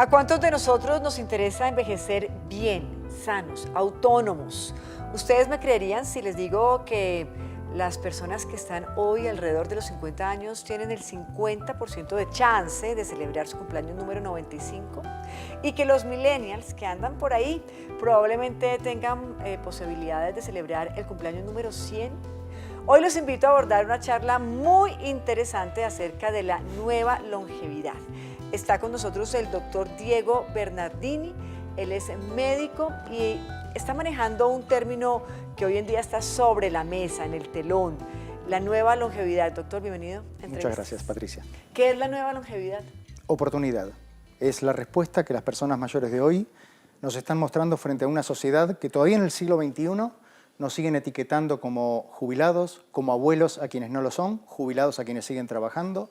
¿A cuántos de nosotros nos interesa envejecer bien, sanos, autónomos? ¿Ustedes me creerían si les digo que las personas que están hoy alrededor de los 50 años tienen el 50% de chance de celebrar su cumpleaños número 95? Y que los millennials que andan por ahí probablemente tengan posibilidades de celebrar el cumpleaños número 100. Hoy los invito a abordar una charla muy interesante acerca de la nueva longevidad. Está con nosotros el doctor Diego Bernardini. Él es médico y está manejando un término que hoy en día está sobre la mesa, en el telón, la nueva longevidad. Doctor, bienvenido. Muchas gracias, Patricia. ¿Qué es la nueva longevidad? Oportunidad. Es la respuesta que las personas mayores de hoy nos están mostrando frente a una sociedad que todavía en el siglo XXI nos siguen etiquetando como jubilados, como abuelos a quienes no lo son, jubilados a quienes siguen trabajando,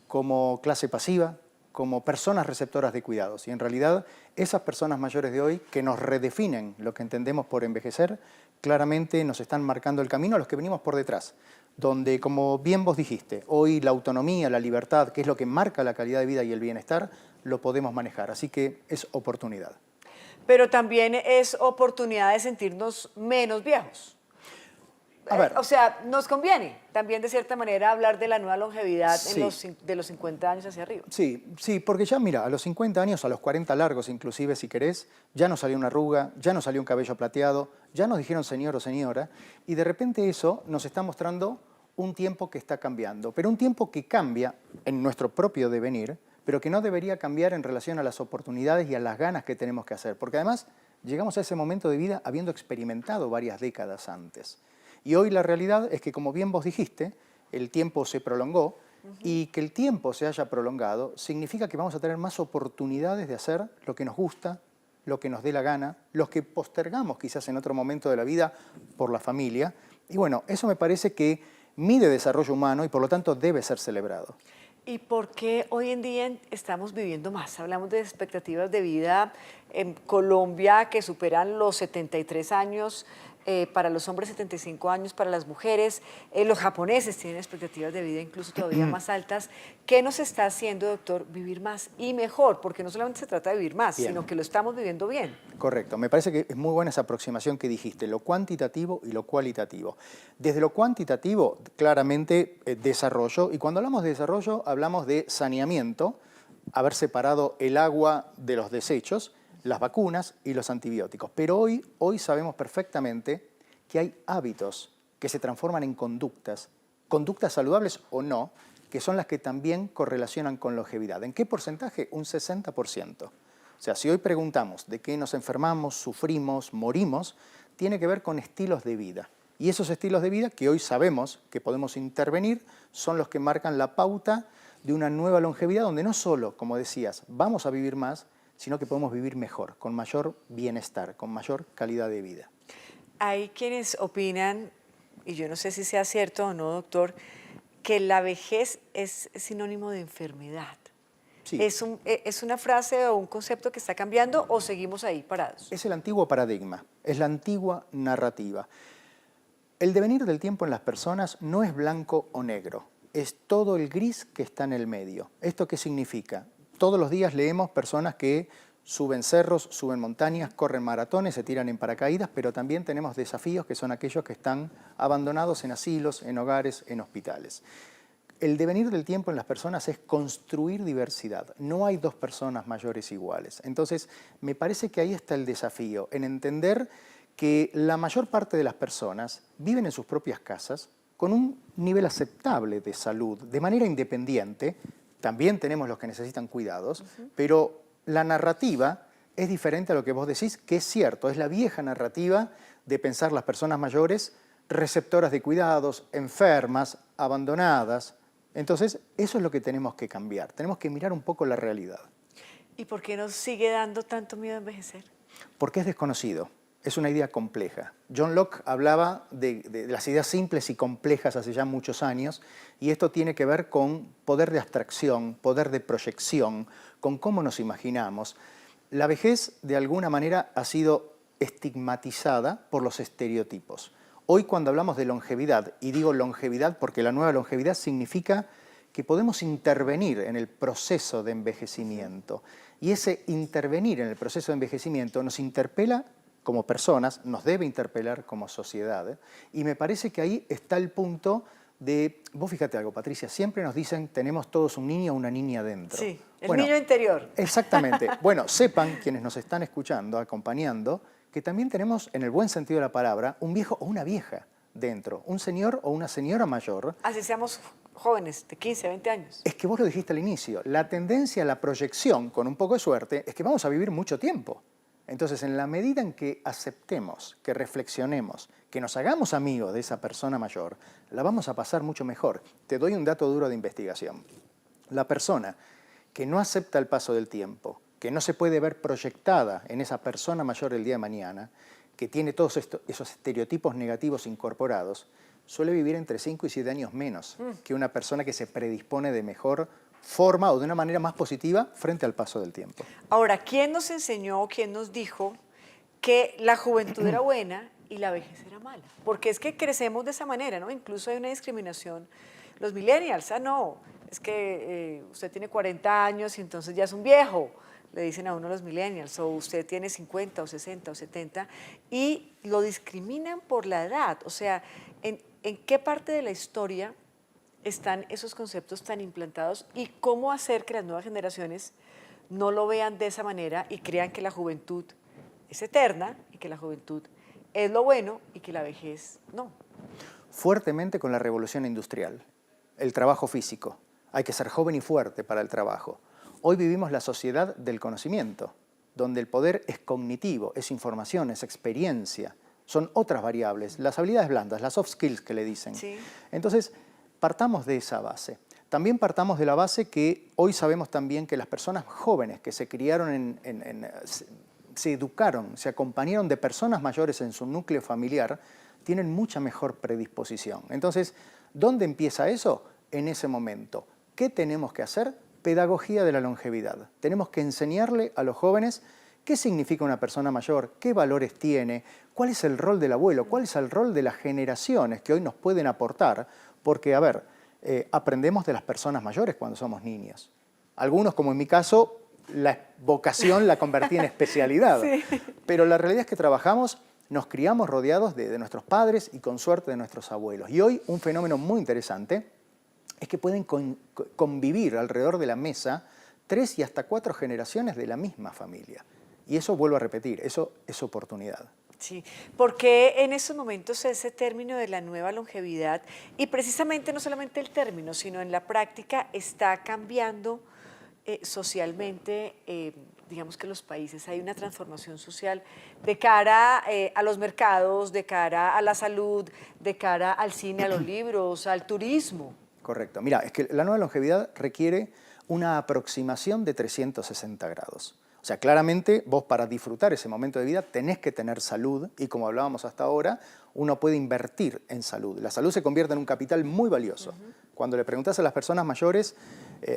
como clase pasiva, como personas receptoras de cuidados. Y en realidad esas personas mayores de hoy que nos redefinen lo que entendemos por envejecer, claramente nos están marcando el camino a los que venimos por detrás, donde, como bien vos dijiste, hoy la autonomía, la libertad, que es lo que marca la calidad de vida y el bienestar, lo podemos manejar. Así que es oportunidad. Pero también es oportunidad de sentirnos menos viejos. A ver. O sea, nos conviene también de cierta manera hablar de la nueva longevidad Sí. de los 50 años hacia arriba. Sí, porque ya mira, a los 50 años, a los 40 largos inclusive si querés, ya nos salió una arruga, ya nos salió un cabello plateado, ya nos dijeron señor o señora, y de repente eso nos está mostrando un tiempo que está cambiando, pero un tiempo que cambia en nuestro propio devenir, pero que no debería cambiar en relación a las oportunidades y a las ganas que tenemos que hacer, porque además llegamos a ese momento de vida habiendo experimentado varias décadas antes. Y hoy la realidad es que, como bien vos dijiste, el tiempo se prolongó y que el tiempo se haya prolongado significa que vamos a tener más oportunidades de hacer lo que nos gusta, lo que nos dé la gana, los que postergamos quizás en otro momento de la vida por la familia. Y bueno, eso me parece que mide desarrollo humano y por lo tanto debe ser celebrado. ¿Y por qué hoy en día estamos viviendo más? Hablamos de expectativas de vida en Colombia que superan los 73 años, para los hombres 75 años, para las mujeres. Los japoneses tienen expectativas de vida incluso todavía más altas. ¿Qué nos está haciendo, doctor, vivir más y mejor? Porque no solamente se trata de vivir más, sino que lo estamos viviendo bien. Correcto. Me parece que es muy buena esa aproximación que dijiste, lo cuantitativo y lo cualitativo. Desde lo cuantitativo, claramente, desarrollo. Y cuando hablamos de desarrollo, hablamos de saneamiento, haber separado el agua de los desechos, las vacunas y los antibióticos. Pero hoy sabemos perfectamente que hay hábitos que se transforman en conductas saludables o no, que son las que también correlacionan con longevidad. ¿En qué porcentaje? Un 60%. O sea, si hoy preguntamos de qué nos enfermamos, sufrimos, morimos, tiene que ver con estilos de vida. Y esos estilos de vida que hoy sabemos que podemos intervenir son los que marcan la pauta de una nueva longevidad donde no solo, como decías, vamos a vivir más, sino que podemos vivir mejor, con mayor bienestar, con mayor calidad de vida. Hay quienes opinan, y yo no sé si sea cierto o no, doctor, que la vejez es sinónimo de enfermedad. Sí. ¿Es una frase o un concepto que está cambiando o seguimos ahí parados? Es el antiguo paradigma, es la antigua narrativa. El devenir del tiempo en las personas no es blanco o negro, es todo el gris que está en el medio. ¿Esto qué significa? Todos los días leemos personas que suben cerros, suben montañas, corren maratones, se tiran en paracaídas, pero también tenemos desafíos que son aquellos que están abandonados en asilos, en hogares, en hospitales. El devenir del tiempo en las personas es construir diversidad. No hay dos personas mayores iguales. Entonces, me parece que ahí está el desafío, en entender que la mayor parte de las personas viven en sus propias casas con un nivel aceptable de salud, de manera independiente. También tenemos los que necesitan cuidados, pero la narrativa es diferente a lo que vos decís, que es cierto, es la vieja narrativa de pensar las personas mayores receptoras de cuidados, enfermas, abandonadas. Entonces, eso es lo que tenemos que cambiar, tenemos que mirar un poco la realidad. ¿Y por qué nos sigue dando tanto miedo a envejecer? Porque es desconocido. Es una idea compleja. John Locke hablaba de las ideas simples y complejas hace ya muchos años, y esto tiene que ver con poder de abstracción, poder de proyección, con cómo nos imaginamos. La vejez, de alguna manera, ha sido estigmatizada por los estereotipos. Hoy, cuando hablamos de longevidad, y digo longevidad porque la nueva longevidad significa que podemos intervenir en el proceso de envejecimiento. Y ese intervenir en el proceso de envejecimiento nos interpela como personas, nos debe interpelar como sociedad, ¿eh? Y me parece que ahí está el punto de, vos fíjate algo, Patricia, siempre nos dicen tenemos todos un niño o una niña dentro. Sí, el Bueno, niño interior. Exactamente. Bueno, sepan quienes nos están escuchando, acompañando, que también tenemos, en el buen sentido de la palabra, un viejo o una vieja dentro, un señor o una señora mayor. Así seamos jóvenes, de 15, 20 años. Es que vos lo dijiste al inicio, la tendencia, la proyección, con un poco de suerte, es que vamos a vivir mucho tiempo. Entonces, en la medida en que aceptemos, que reflexionemos, que nos hagamos amigos de esa persona mayor, la vamos a pasar mucho mejor. Te doy un dato duro de investigación. La persona que no acepta el paso del tiempo, que no se puede ver proyectada en esa persona mayor el día de mañana, que tiene todos esos estereotipos negativos incorporados, suele vivir entre 5 y 7 años menos que una persona que se predispone de mejor forma o de una manera más positiva frente al paso del tiempo. Ahora, ¿quién nos enseñó, quién nos dijo que la juventud era buena y la vejez era mala? Porque es que crecemos de esa manera, ¿no? Incluso hay una discriminación. Los millennials, no, es que usted tiene 40 años y entonces ya es un viejo, le dicen a uno los millennials, o usted tiene 50 o 60 o 70, y lo discriminan por la edad. O sea, ¿en qué parte de la historia están esos conceptos tan implantados y cómo hacer que las nuevas generaciones no lo vean de esa manera y crean que la juventud es eterna y que la juventud es lo bueno y que la vejez no? Fuertemente con la revolución industrial, el trabajo físico. Hay que ser joven y fuerte para el trabajo. Hoy vivimos la sociedad del conocimiento, donde el poder es cognitivo, es información, es experiencia, son otras variables, las habilidades blandas, las soft skills que le dicen. Sí. Entonces, partamos de esa base. También partamos de la base que hoy sabemos también que las personas jóvenes que se criaron se educaron, se acompañaron de personas mayores en su núcleo familiar, tienen mucha mejor predisposición. Entonces, ¿dónde empieza eso? En ese momento. ¿Qué tenemos que hacer? Pedagogía de la longevidad. Tenemos que enseñarle a los jóvenes qué significa una persona mayor, qué valores tiene, cuál es el rol del abuelo, cuál es el rol de las generaciones que hoy nos pueden aportar. Porque, a ver, aprendemos de las personas mayores cuando somos niños. Algunos, como en mi caso, la vocación la convertí en especialidad. Sí. Pero la realidad es que trabajamos, nos criamos rodeados de nuestros padres y con suerte de nuestros abuelos. Y hoy un fenómeno muy interesante es que pueden convivir alrededor de la mesa 3 y hasta 4 generaciones de la misma familia. Y eso, vuelvo a repetir, eso es oportunidad. Sí, porque en estos momentos ese término de la nueva longevidad, y precisamente no solamente el término, sino en la práctica está cambiando socialmente, digamos que en los países hay una transformación social de cara a los mercados, de cara a la salud, de cara al cine, a los libros, al turismo. Correcto. Mira, es que la nueva longevidad requiere una aproximación de 360 grados. O sea, claramente vos para disfrutar ese momento de vida tenés que tener salud y como hablábamos hasta ahora, uno puede invertir en salud. La salud se convierte en un capital muy valioso. Cuando le preguntás a las personas mayores,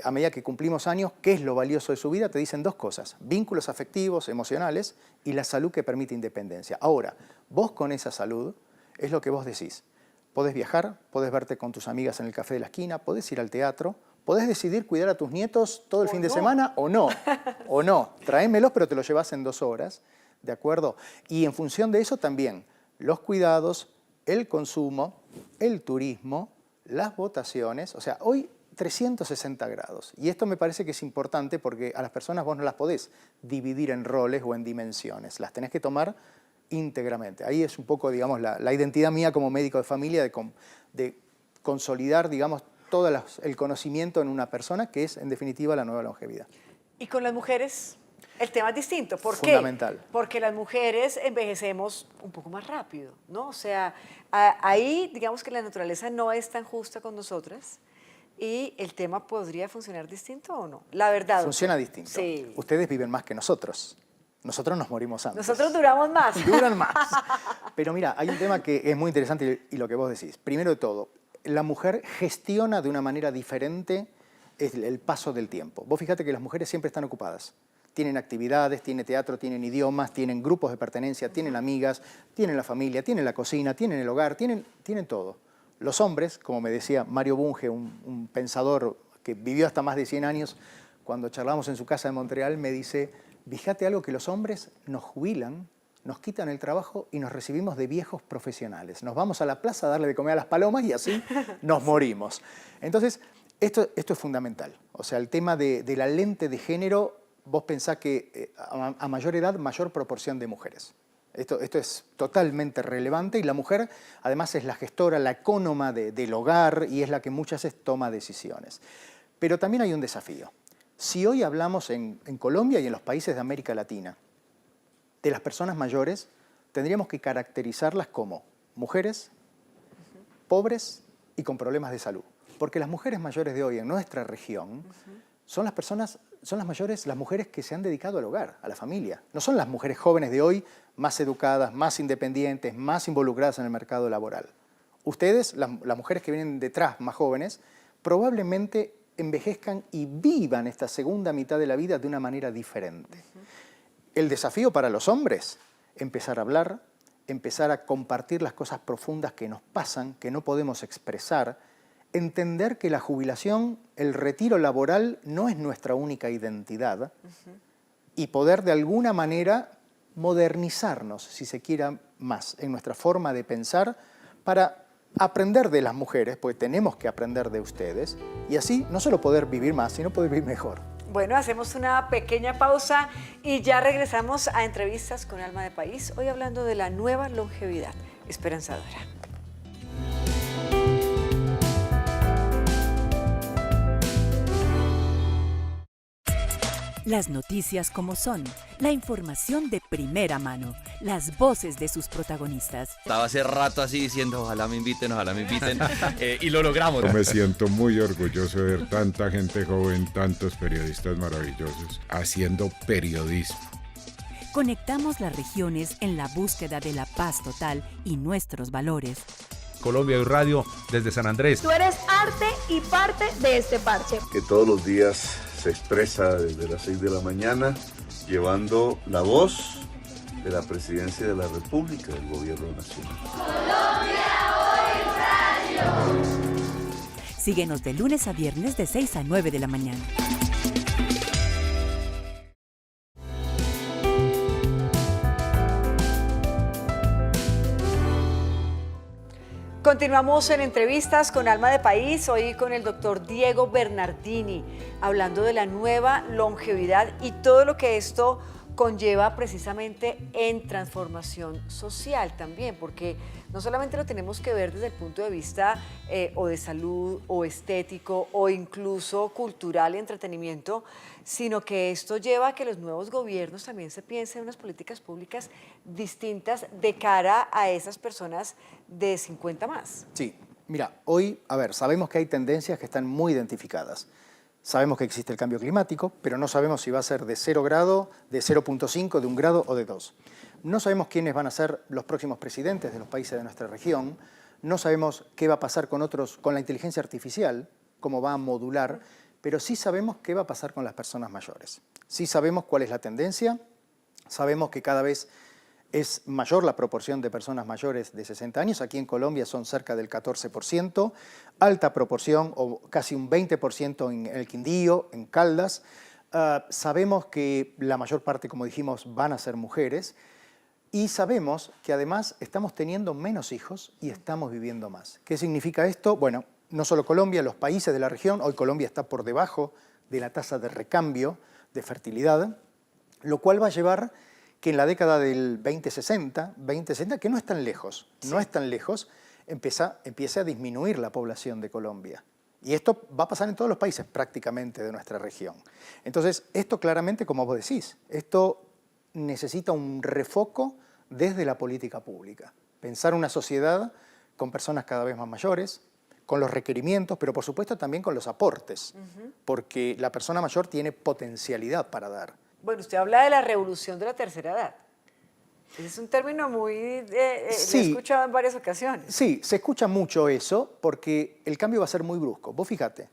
a medida que cumplimos años, qué es lo valioso de su vida, te dicen 2 cosas, vínculos afectivos, emocionales y la salud que permite independencia. Ahora, vos con esa salud, es lo que vos decís, podés viajar, podés verte con tus amigas en el café de la esquina, podés ir al teatro, podés decidir cuidar a tus nietos todo el fin de semana o no, tráemelos pero te los llevas en 2 horas, ¿de acuerdo? Y en función de eso también, los cuidados, el consumo, el turismo, las votaciones, o sea, hoy 360 grados. Y esto me parece que es importante porque a las personas vos no las podés dividir en roles o en dimensiones, las tenés que tomar íntegramente. Ahí es un poco, digamos, la identidad mía como médico de familia de consolidar, digamos, todo el conocimiento en una persona, que es, en definitiva, la nueva longevidad. ¿Y con las mujeres? El tema es distinto. ¿Por qué? Fundamental. Porque las mujeres envejecemos un poco más rápido, ¿no? O sea, ahí, digamos que la naturaleza no es tan justa con nosotras y el tema podría funcionar distinto o no. La verdad. Funciona distinto. Sí. Ustedes viven más que nosotros. Nosotros nos morimos antes. Nosotros duramos más. Duran más. Pero mira, hay un tema que es muy interesante y lo que vos decís. Primero de todo, la mujer gestiona de una manera diferente el paso del tiempo. Vos fíjate que las mujeres siempre están ocupadas. Tienen actividades, tienen teatro, tienen idiomas, tienen grupos de pertenencia, tienen amigas, tienen la familia, tienen la cocina, tienen el hogar, tienen todo. Los hombres, como me decía Mario Bunge, un pensador que vivió hasta más de 100 años, cuando charlamos en su casa de Montreal, me dice, fíjate algo que los hombres nos jubilan, nos quitan el trabajo y nos recibimos de viejos profesionales. Nos vamos a la plaza a darle de comer a las palomas y así nos morimos. Entonces, esto es fundamental. O sea, el tema de la lente de género, vos pensás que a mayor edad, mayor proporción de mujeres. Esto es totalmente relevante y la mujer además es la gestora, la ecónoma del hogar y es la que muchas veces toma decisiones. Pero también hay un desafío. Si hoy hablamos en Colombia y en los países de América Latina de las personas mayores, tendríamos que caracterizarlas como mujeres, pobres y con problemas de salud. Porque las mujeres mayores de hoy en nuestra región son las mayores, las mujeres que se han dedicado al hogar, a la familia. No son las mujeres jóvenes de hoy más educadas, más independientes, más involucradas en el mercado laboral. Ustedes, las mujeres que vienen detrás, más jóvenes, probablemente envejezcan y vivan esta segunda mitad de la vida de una manera diferente. El desafío para los hombres, empezar a hablar, empezar a compartir las cosas profundas que nos pasan, que no podemos expresar, entender que la jubilación, el retiro laboral no es nuestra única identidad y poder de alguna manera modernizarnos, si se quiera más, en nuestra forma de pensar para aprender de las mujeres, porque tenemos que aprender de ustedes y así no solo poder vivir más, sino poder vivir mejor. Bueno, hacemos una pequeña pausa y ya regresamos a Entrevistas con Alma de País, hoy hablando de la nueva longevidad esperanzadora. Las noticias como son, la información de primera mano, las voces de sus protagonistas. Estaba hace rato así diciendo, ojalá me inviten, y lo logramos. Yo me siento muy orgulloso de ver tanta gente joven, tantos periodistas maravillosos haciendo periodismo. Conectamos las regiones en la búsqueda de la paz total y nuestros valores. Colombia y Radio desde San Andrés. Tú eres arte y parte de este parche. Que todos los días se expresa desde las 6 de la mañana, llevando la voz de la Presidencia de la República, del Gobierno Nacional. Colombia Hoy Radio. Síguenos de lunes a viernes de 6 a 9 de la mañana. Continuamos en Entrevistas con Alma de País, hoy con el doctor Diego Bernardini, hablando de la nueva longevidad y todo lo que esto conlleva precisamente en transformación social también, porque no solamente lo tenemos que ver desde el punto de vista o de salud o estético o incluso cultural y entretenimiento, sino que esto lleva a que los nuevos gobiernos también se piensen en unas políticas públicas distintas de cara a esas personas de 50 más. Sí, mira, hoy, sabemos que hay tendencias que están muy identificadas. Sabemos que existe el cambio climático, pero no sabemos si va a ser de 0 grado, de 0.5, de 1 grado o de 2. No sabemos quiénes van a ser los próximos presidentes de los países de nuestra región. No sabemos qué va a pasar con la inteligencia artificial, cómo va a modular, pero sí sabemos qué va a pasar con las personas mayores. Sí sabemos cuál es la tendencia, sabemos que cada vez es mayor la proporción de personas mayores de 60 años. Aquí en Colombia son cerca del 14%, alta proporción o casi un 20% en el Quindío, en Caldas. Sabemos que la mayor parte, como dijimos, van a ser mujeres y sabemos que además estamos teniendo menos hijos y estamos viviendo más. ¿Qué significa esto? Bueno, no solo Colombia, los países de la región, hoy Colombia está por debajo de la tasa de recambio de fertilidad, lo cual va a llevar que en la década del 2060, que no es tan lejos, empiece a disminuir la población de Colombia. Y esto va a pasar en todos los países prácticamente de nuestra región. Entonces, esto claramente, como vos decís, esto necesita un refoco desde la política pública. Pensar una sociedad con personas cada vez más mayores, con los requerimientos, pero por supuesto también con los aportes, porque la persona mayor tiene potencialidad para dar. Bueno, usted habla de la revolución de la tercera edad. Ese es un término muy... lo he escuchado en varias ocasiones. Sí, se escucha mucho eso porque el cambio va a ser muy brusco. Vos fíjate,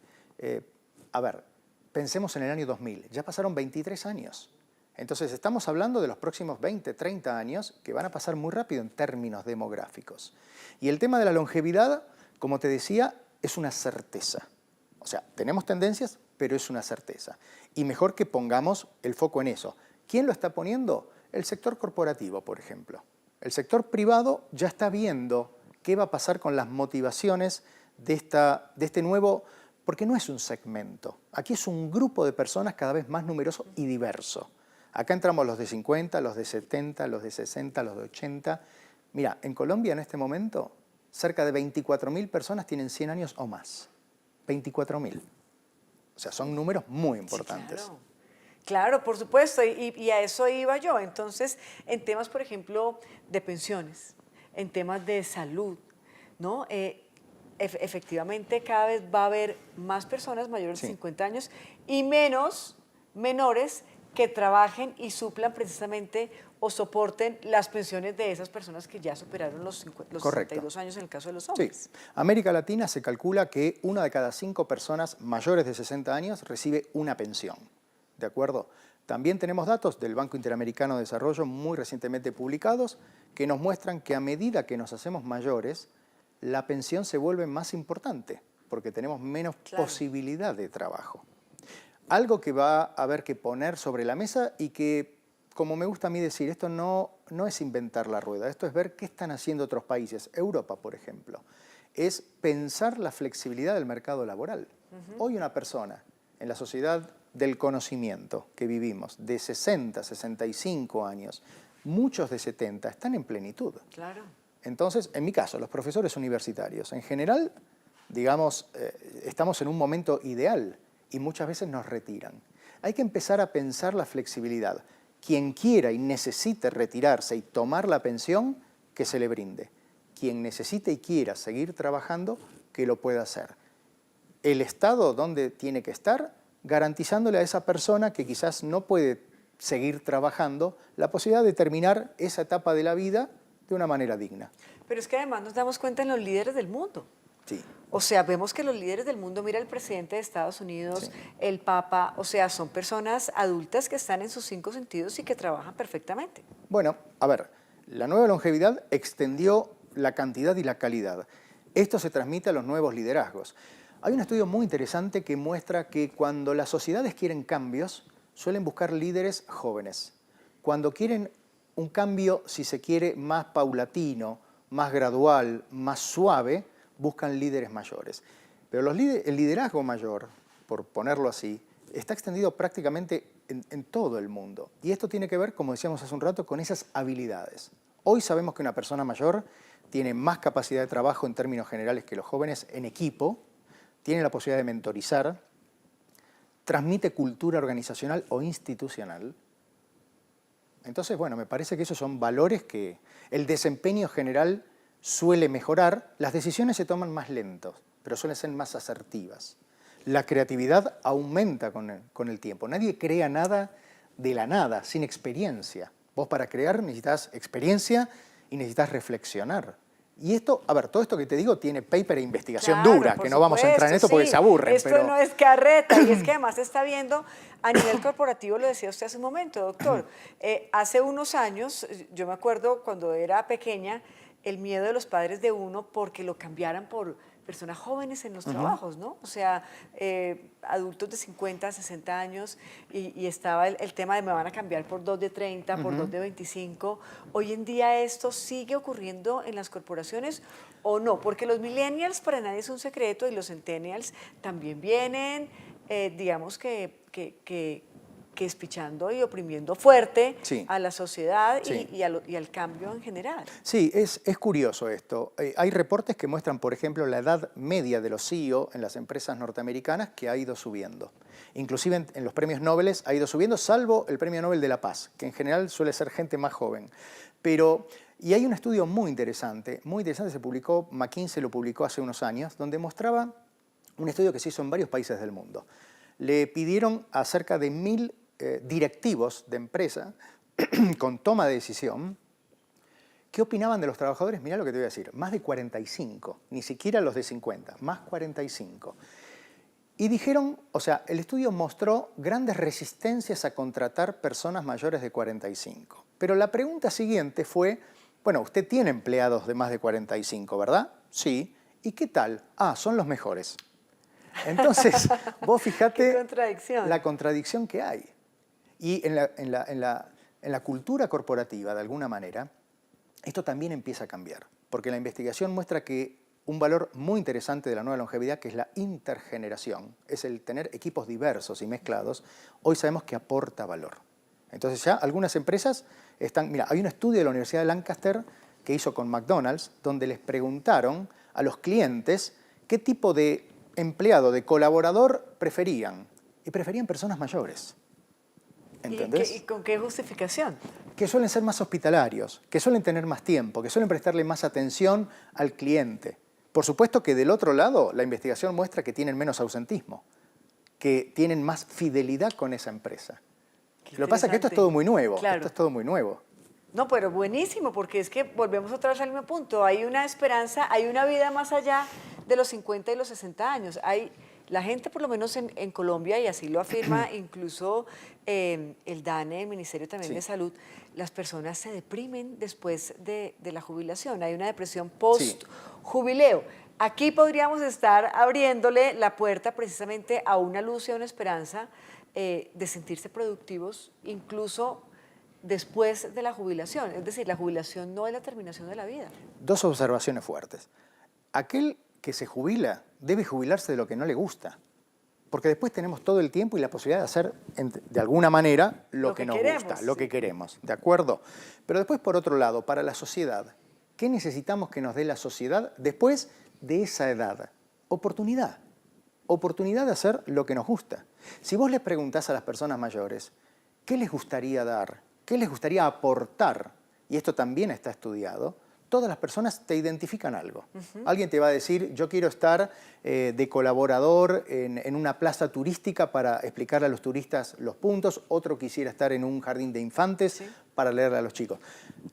pensemos en el año 2000, ya pasaron 23 años. Entonces estamos hablando de los próximos 20, 30 años que van a pasar muy rápido en términos demográficos. Y el tema de la longevidad Como te decía, es una certeza. O sea, tenemos tendencias, pero es una certeza. Y mejor que pongamos el foco en eso. ¿Quién lo está poniendo? El sector corporativo, por ejemplo. El sector privado ya está viendo qué va a pasar con las motivaciones de este nuevo, porque no es un segmento. Aquí es un grupo de personas cada vez más numeroso y diverso. Acá entramos los de 50, los de 70, los de 60, los de 80. Mira, en Colombia en este momento cerca de 24.000 personas tienen 100 años o más. 24.000. O sea, son números muy importantes. Sí, claro. Claro, por supuesto, y a eso iba yo. Entonces, en temas, por ejemplo, de pensiones, en temas de salud, ¿no? Efectivamente, cada vez va a haber más personas mayores de 50 años y menores que trabajen y suplan precisamente o soporten las pensiones de esas personas que ya superaron los 62 años en el caso de los hombres. Sí. América Latina se calcula que 1 de cada 5 personas mayores de 60 años recibe una pensión. ¿De acuerdo? También tenemos datos del Banco Interamericano de Desarrollo muy recientemente publicados que nos muestran que a medida que nos hacemos mayores, la pensión se vuelve más importante porque tenemos menos posibilidad de trabajo. Algo que va a haber que poner sobre la mesa y que, como me gusta a mí decir, esto no es inventar la rueda, esto es ver qué están haciendo otros países. Europa, por ejemplo, es pensar la flexibilidad del mercado laboral. Hoy una persona en la sociedad del conocimiento que vivimos, de 60, 65 años, muchos de 70, están en plenitud. Claro. Entonces, en mi caso, los profesores universitarios, en general, digamos, estamos en un momento ideal y muchas veces nos retiran. Hay que empezar a pensar la flexibilidad. Quien quiera y necesite retirarse y tomar la pensión, que se le brinde. Quien necesite y quiera seguir trabajando, que lo pueda hacer. El Estado, ¿dónde tiene que estar? Garantizándole a esa persona que quizás no puede seguir trabajando la posibilidad de terminar esa etapa de la vida de una manera digna. Pero es que además nos damos cuenta en los líderes del mundo. Sí. O sea, vemos que los líderes del mundo, mira el presidente de Estados Unidos, el Papa, o sea, son personas adultas que están en sus 5 sentidos y que trabajan perfectamente. Bueno, a ver, la nueva longevidad extendió la cantidad y la calidad. Esto se transmite a los nuevos liderazgos. Hay un estudio muy interesante que muestra que cuando las sociedades quieren cambios, suelen buscar líderes jóvenes. Cuando quieren un cambio, si se quiere, más paulatino, más gradual, más suave, buscan líderes mayores. Pero el liderazgo mayor, por ponerlo así, está extendido prácticamente en todo el mundo. Y esto tiene que ver, como decíamos hace un rato, con esas habilidades. Hoy sabemos que una persona mayor tiene más capacidad de trabajo en términos generales que los jóvenes en equipo, tiene la posibilidad de mentorizar, transmite cultura organizacional o institucional. Entonces, bueno, me parece que esos son valores que el desempeño general suele mejorar. Las decisiones se toman más lentos, pero suelen ser más asertivas. La creatividad aumenta con el tiempo. Nadie crea nada de la nada, sin experiencia. Vos para crear necesitas experiencia y necesitas reflexionar. Y esto, a ver, todo esto que te digo tiene paper e investigación dura, que no vamos a entrar en esto porque se aburren. Esto no es carreta, y es que además se está viendo a nivel corporativo, lo decía usted hace un momento, doctor. Hace unos años, yo me acuerdo cuando era pequeña, el miedo de los padres de uno porque lo cambiaran por personas jóvenes en los trabajos, ¿no? O sea, adultos de 50, 60 años y estaba el tema de me van a cambiar por 2 de 30, por 2 de 25. Hoy en día esto sigue ocurriendo en las corporaciones o no, porque los millennials para nadie es un secreto y los centennials también vienen, digamos que espichando y oprimiendo fuerte a la sociedad y al cambio en general. Sí, es curioso esto. Hay reportes que muestran, por ejemplo, la edad media de los CEO en las empresas norteamericanas que ha ido subiendo. Inclusive en los premios Nobel ha ido subiendo, salvo el Premio Nobel de la Paz, que en general suele ser gente más joven. Y hay un estudio muy interesante, se publicó, McKinsey lo publicó hace unos años, donde mostraba un estudio que se hizo en varios países del mundo. Le pidieron a cerca de 1.000 directivos de empresa con toma de decisión, ¿qué opinaban de los trabajadores? Mirá lo que te voy a decir, más de 45, ni siquiera los de 50, más 45. Y dijeron, o sea, el estudio mostró grandes resistencias a contratar personas mayores de 45. Pero la pregunta siguiente fue, bueno, usted tiene empleados de más de 45, ¿verdad? Sí. ¿Y qué tal? Ah, son los mejores. Entonces, vos fijate Qué contradicción. la contradicción que hay. Y en la cultura corporativa, de alguna manera, esto también empieza a cambiar. Porque la investigación muestra que un valor muy interesante de la nueva longevidad, que es la intergeneración, es el tener equipos diversos y mezclados, hoy sabemos que aporta valor. Entonces ya algunas empresas están... Mira, hay un estudio de la Universidad de Lancaster que hizo con McDonald's, donde les preguntaron a los clientes qué tipo de empleado, de colaborador preferían. Y preferían personas mayores. ¿Entendés? ¿Y con qué justificación? Que suelen ser más hospitalarios, que suelen tener más tiempo, que suelen prestarle más atención al cliente. Por supuesto que del otro lado, la investigación muestra que tienen menos ausentismo, que tienen más fidelidad con esa empresa. Lo que pasa es que esto es todo muy nuevo, Claro. esto es todo muy nuevo. No, pero buenísimo, porque es que volvemos otra vez al mismo punto. Hay una esperanza, hay una vida más allá de los 50 y los 60 años. La gente, por lo menos en Colombia, y así lo afirma incluso el DANE, el Ministerio también de Salud, las personas se deprimen después de la jubilación. Hay una depresión post-jubileo. Aquí podríamos estar abriéndole la puerta precisamente a una luz y a una esperanza de sentirse productivos, incluso después de la jubilación. Es decir, la jubilación no es la terminación de la vida. Dos observaciones fuertes. Aquel que se jubila debe jubilarse de lo que no le gusta, porque después tenemos todo el tiempo y la posibilidad de hacer, de alguna manera, lo que nos gusta, lo que queremos, ¿de acuerdo? Pero después, por otro lado, para la sociedad, ¿qué necesitamos que nos dé la sociedad después de esa edad? Oportunidad. Oportunidad de hacer lo que nos gusta. Si vos les preguntás a las personas mayores, ¿qué les gustaría dar? ¿Qué les gustaría aportar? Y esto también está estudiado. Todas las personas te identifican algo. Alguien te va a decir, yo quiero estar de colaborador en una plaza turística para explicarle a los turistas los puntos. Otro quisiera estar en un jardín de infantes para leerle a los chicos.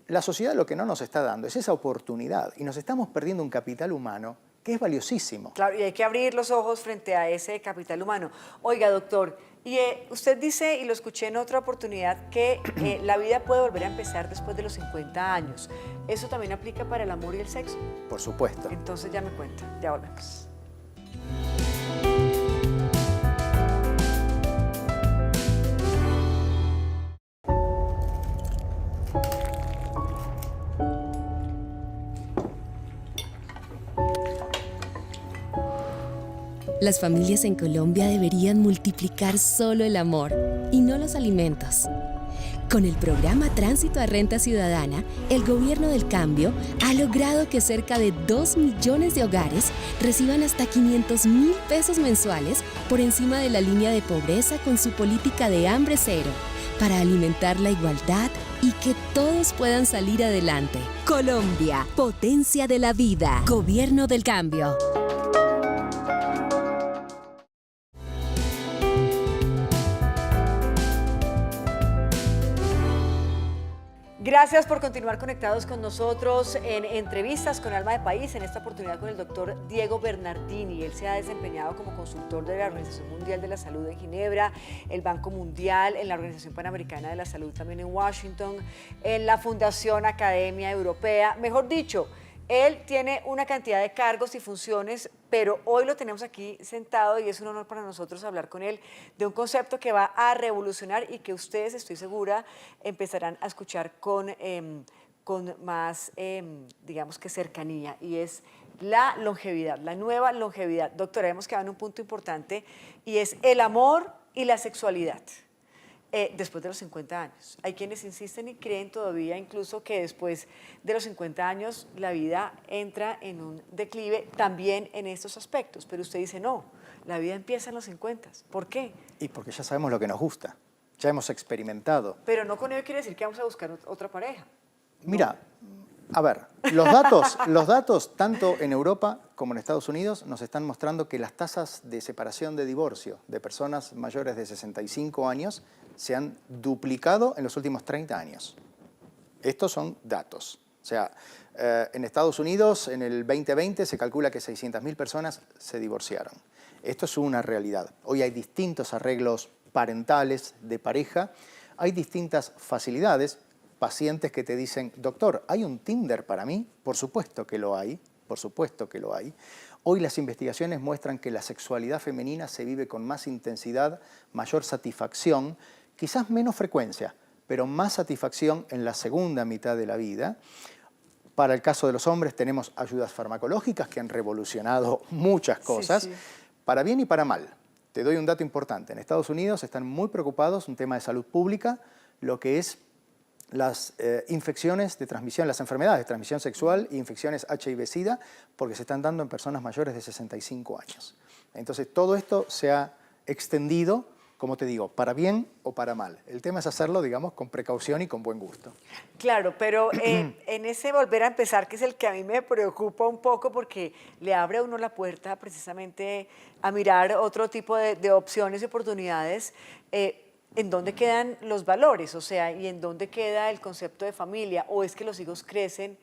La sociedad lo que no nos está dando es esa oportunidad y nos estamos perdiendo un capital humano que es valiosísimo. Claro, y hay que abrir los ojos frente a ese capital humano. Oiga, doctor, y usted dice, y lo escuché en otra oportunidad, que la vida puede volver a empezar después de los 50 años. ¿Eso también aplica para el amor y el sexo? Por supuesto. Entonces ya me cuenta, ya volvemos. Las familias en Colombia deberían multiplicar solo el amor y no los alimentos. Con el programa Tránsito a Renta Ciudadana, el Gobierno del Cambio ha logrado que cerca de 2 millones de hogares reciban hasta 500.000 pesos mensuales por encima de la línea de pobreza con su política de hambre cero, para alimentar la igualdad y que todos puedan salir adelante. Colombia, potencia de la vida. Gobierno del Cambio. Gracias por continuar conectados con nosotros en Entrevistas con Alma de País, en esta oportunidad con el doctor Diego Bernardini. Él se ha desempeñado como consultor de la Organización Mundial de la Salud en Ginebra, el Banco Mundial, en la Organización Panamericana de la Salud también en Washington, en la Fundación Academia Europea. Mejor dicho, él tiene una cantidad de cargos y funciones, pero hoy lo tenemos aquí sentado y es un honor para nosotros hablar con él de un concepto que va a revolucionar y que ustedes, estoy segura, empezarán a escuchar con más, digamos que cercanía, y es la longevidad, la nueva longevidad. Doctora, hemos quedado en un punto importante y es el amor y la sexualidad. Después de los 50 años. Hay quienes insisten y creen todavía incluso que después de los 50 años la vida entra en un declive también en estos aspectos. Pero usted dice, no, la vida empieza en los 50. ¿Por qué? Y porque ya sabemos lo que nos gusta, ya hemos experimentado. Pero no con ello quiere decir que vamos a buscar otra pareja. Mira, a ver, los datos tanto en Europa como en Estados Unidos nos están mostrando que las tasas de separación, de divorcio de personas mayores de 65 años se han duplicado en los últimos 30 años. Estos son datos. O sea, en Estados Unidos en el 2020 se calcula que 600.000 personas se divorciaron. Esto es una realidad. Hoy hay distintos arreglos parentales de pareja, hay distintas facilidades. Pacientes que te dicen, doctor, ¿hay un Tinder para mí? Por supuesto que lo hay. por supuesto que lo hay. Hoy las investigaciones muestran que la sexualidad femenina se vive con más intensidad, mayor satisfacción, quizás menos frecuencia, pero más satisfacción en la segunda mitad de la vida. Para el caso de los hombres tenemos ayudas farmacológicas que han revolucionado muchas cosas, Sí. para bien y para mal. Te doy un dato importante. En Estados Unidos están muy preocupados, un tema de salud pública, lo que es las infecciones de transmisión, las enfermedades de transmisión sexual e infecciones HIV-Sida, porque se están dando en personas mayores de 65 años. Entonces, todo esto se ha extendido, como te digo, para bien o para mal. El tema es hacerlo, digamos, con precaución y con buen gusto. Claro, pero en ese volver a empezar, que es el que a mí me preocupa un poco porque le abre a uno la puerta precisamente a mirar otro tipo de opciones y oportunidades, ¿en dónde quedan los valores? O sea, ¿y en dónde queda el concepto de familia? ¿O es que los hijos crecen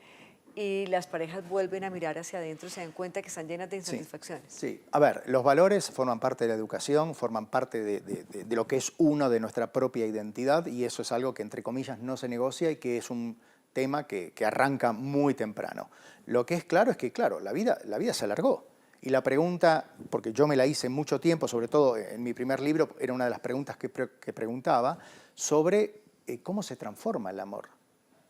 y las parejas vuelven a mirar hacia adentro y se dan cuenta que están llenas de insatisfacciones? Sí. A ver, los valores forman parte de la educación, forman parte de lo que es uno de nuestra propia identidad, y eso es algo que, entre comillas, no se negocia y que es un tema que arranca muy temprano. Lo que es claro es que, claro, la vida se alargó. Y la pregunta, porque yo me la hice mucho tiempo, sobre todo en mi primer libro, era una de las preguntas que preguntaba sobre cómo se transforma el amor.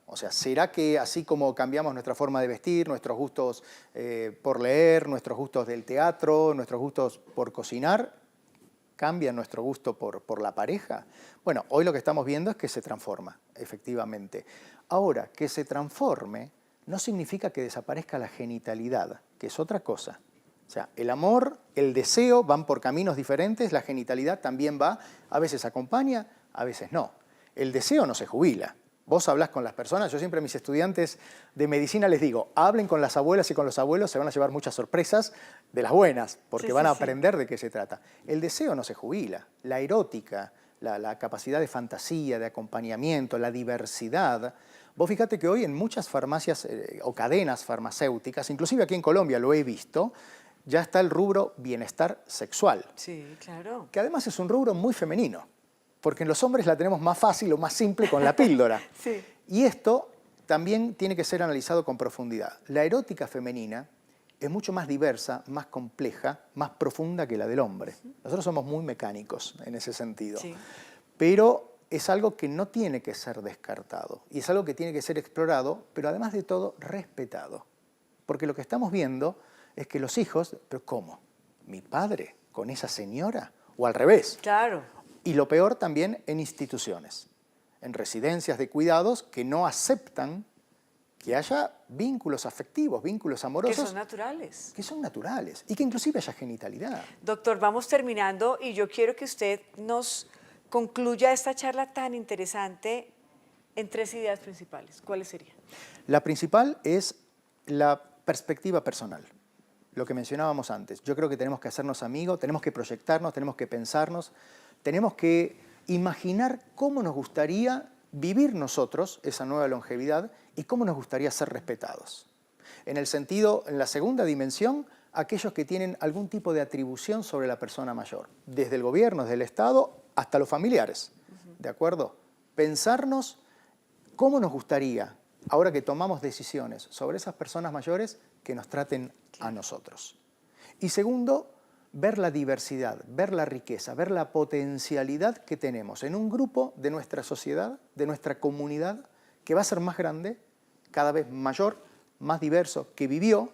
O sea, ¿será que así como cambiamos nuestra forma de vestir, nuestros gustos por leer, nuestros gustos del teatro, nuestros gustos por cocinar, cambia nuestro gusto por la pareja? Bueno, hoy lo que estamos viendo es que se transforma, efectivamente. Ahora, que se transforme no significa que desaparezca la genitalidad, que es otra cosa. O sea, el amor, el deseo van por caminos diferentes, la genitalidad también va, a veces acompaña, a veces no. El deseo no se jubila. Vos hablás con las personas, yo siempre a mis estudiantes de medicina les digo, hablen con las abuelas y con los abuelos, se van a llevar muchas sorpresas de las buenas, porque van a aprender de qué se trata. El deseo no se jubila, la erótica, la capacidad de fantasía, de acompañamiento, la diversidad. Vos fíjate que hoy en muchas farmacias o cadenas farmacéuticas, inclusive aquí en Colombia lo he visto, ya está el rubro bienestar sexual. Sí, claro. Que además es un rubro muy femenino, porque en los hombres la tenemos más fácil o más simple con la píldora. Sí. Y esto también tiene que ser analizado con profundidad. La erótica femenina es mucho más diversa, más compleja, más profunda que la del hombre. Nosotros somos muy mecánicos en ese sentido. Sí. Pero es algo que no tiene que ser descartado y es algo que tiene que ser explorado, pero además de todo respetado. Porque lo que estamos viendo es que los hijos, ¿pero cómo? ¿Mi padre con esa señora? ¿O al revés? Claro. Y lo peor también en instituciones, en residencias de cuidados que no aceptan que haya vínculos afectivos, vínculos amorosos. Que son naturales. Que son naturales y que inclusive haya genitalidad. Doctor, vamos terminando y yo quiero que usted nos concluya esta charla tan interesante en 3 ideas principales. ¿Cuáles serían? La principal es la perspectiva personal, lo que mencionábamos antes. Yo creo que tenemos que hacernos amigos, tenemos que proyectarnos, tenemos que pensarnos, tenemos que imaginar cómo nos gustaría vivir nosotros esa nueva longevidad y cómo nos gustaría ser respetados. En el sentido, en la segunda dimensión, aquellos que tienen algún tipo de atribución sobre la persona mayor, desde el gobierno, desde el Estado, hasta los familiares, ¿de acuerdo? Pensarnos cómo nos gustaría, ahora que tomamos decisiones sobre esas personas mayores, que nos traten a nosotros. Y segundo, ver la diversidad, ver la riqueza, ver la potencialidad que tenemos en un grupo de nuestra sociedad, de nuestra comunidad, que va a ser más grande, cada vez mayor, más diverso, que vivió,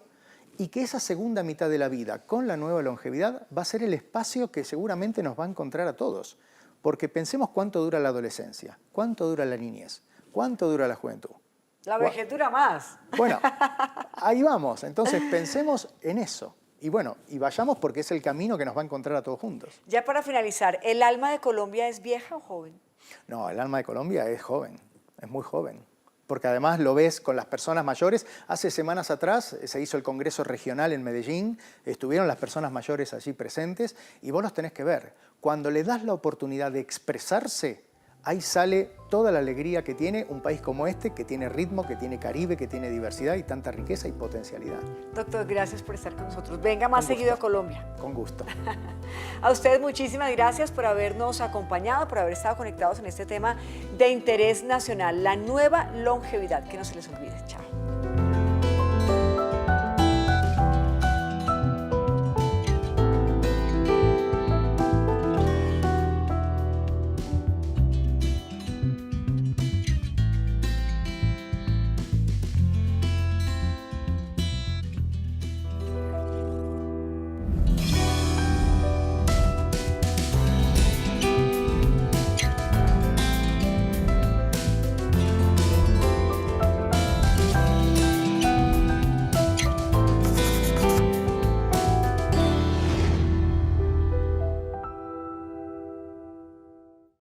y que esa segunda mitad de la vida, con la nueva longevidad, va a ser el espacio que seguramente nos va a encontrar a todos. Porque pensemos cuánto dura la adolescencia, cuánto dura la niñez, cuánto dura la juventud. La vejez dura más. Bueno, ahí vamos. Entonces pensemos en eso. Y bueno, y vayamos porque es el camino que nos va a encontrar a todos juntos. Ya para finalizar, ¿el alma de Colombia es vieja o joven? No, el alma de Colombia es joven, es muy joven. Porque además lo ves con las personas mayores. Hace semanas atrás se hizo el Congreso Regional en Medellín, estuvieron las personas mayores allí presentes y vos los tenés que ver. Cuando le das la oportunidad de expresarse, ahí sale toda la alegría que tiene un país como este, que tiene ritmo, que tiene Caribe, que tiene diversidad y tanta riqueza y potencialidad. Doctor, gracias por estar con nosotros. Venga más seguido a Colombia. Con gusto. A ustedes muchísimas gracias por habernos acompañado, por haber estado conectados en este tema de interés nacional, la nueva longevidad. Que no se les olvide. Chao.